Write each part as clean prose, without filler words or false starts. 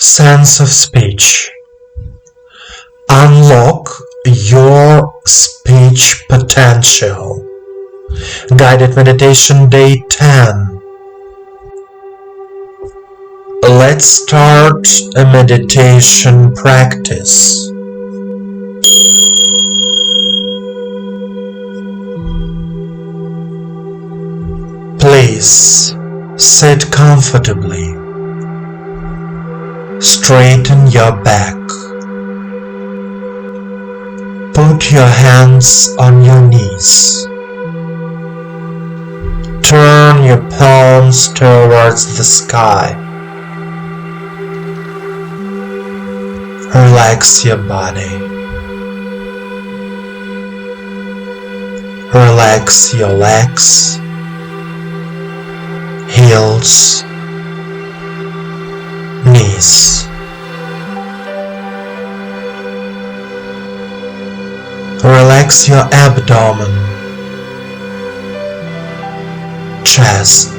Sense of speech. Unlock your speech potential. Guided meditation day 10. Let's start a meditation practice. Please sit comfortably. Straighten your back. Put your hands on your knees. Turn your palms towards the sky. Relax your body. Relax your legs, heels, knees. Relax your abdomen, chest.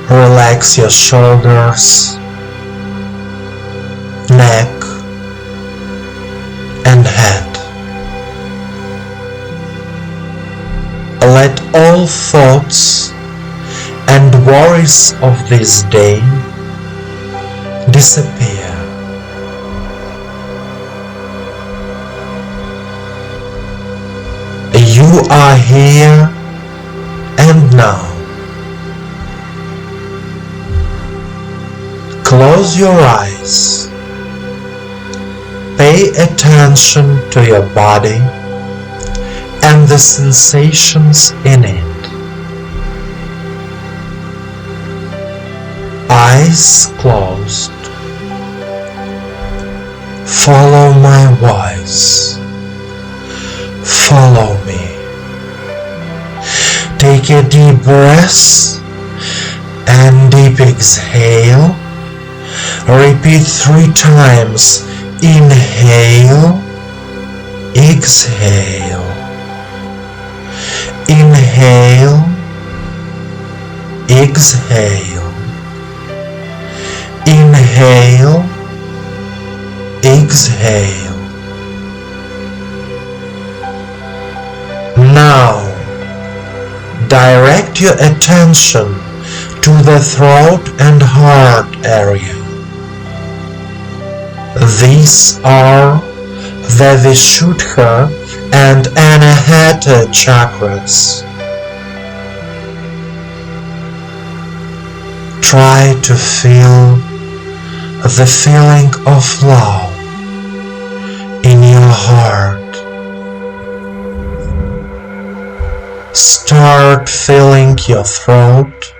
Relax your shoulders, neck, and head. Let all thoughts and worries of this day disappear. You are here and now. Close your eyes. Pay attention to your body and the sensations in it. Eyes closed. Follow my voice. Follow me. Take a deep breath and deep exhale. Repeat 3 times. Inhale, exhale. Inhale, exhale. Inhale, exhale. Now, direct your attention to the throat and heart area. These are the Vishuddha and Anahata chakras. Try to feel the feeling of love in your heart. Start filling your throat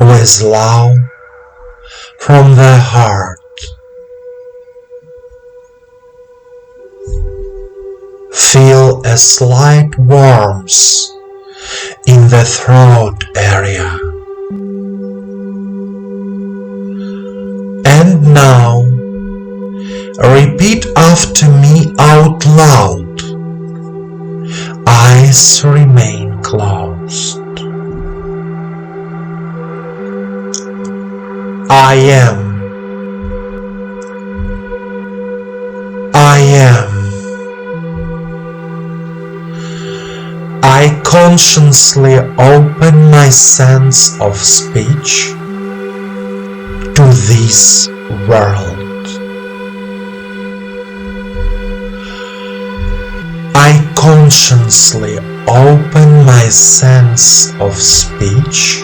with love from the heart. Feel a slight warmth in the throat area. And now, repeat after me out loud. Eyes remain closed. I am. I am. I consciously open my sense of speech to this world. I consciously open my sense of speech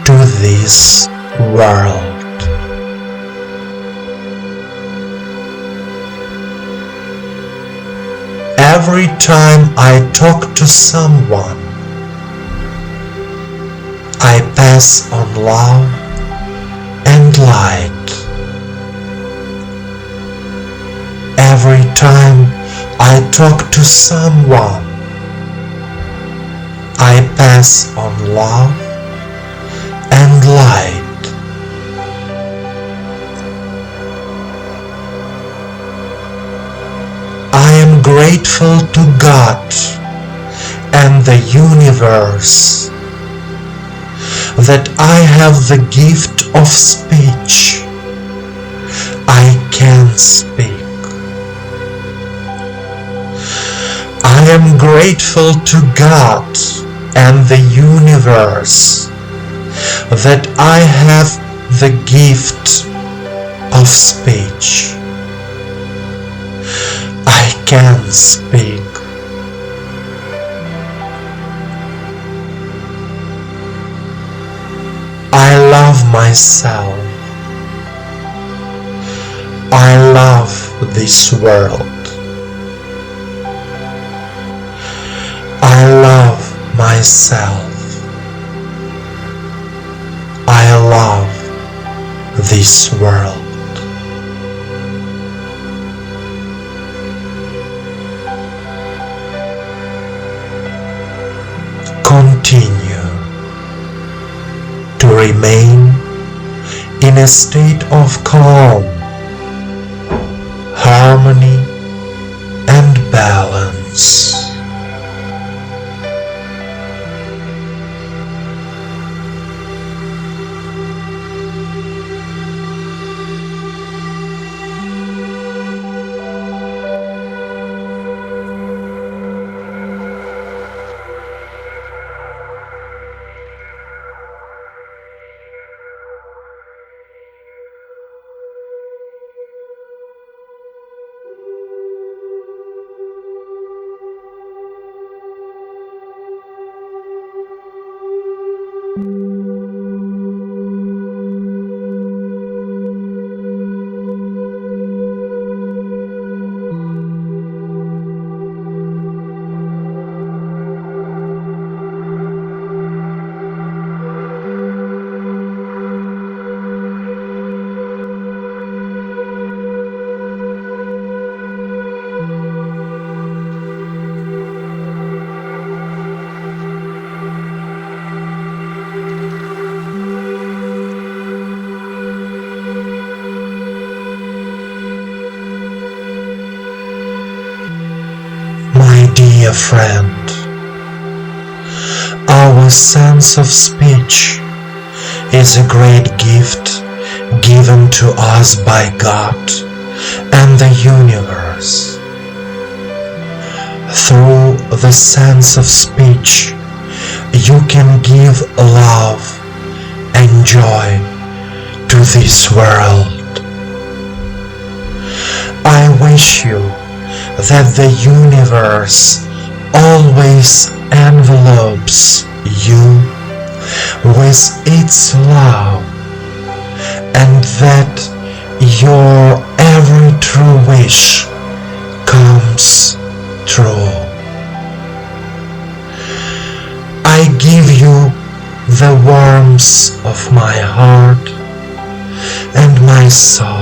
to this world. Every time I talk to someone, I pass on love and light. Every time I talk to someone, I pass on love and light. I am grateful to God and the universe that I have the gift of speech. I can speak. I am grateful to God and the universe that I have the gift of speech. I can speak. I love myself. I love this world. I love myself. I love this world. Continue to remain in a state of calm, harmony, and balance. Dear friend, our sense of speech is a great gift given to us by God and the universe. Through the sense of speech, you can give love and joy to this world. I wish you that the universe always envelopes you with its love, and that your every true wish comes true. I give you the warmth of my heart and my soul.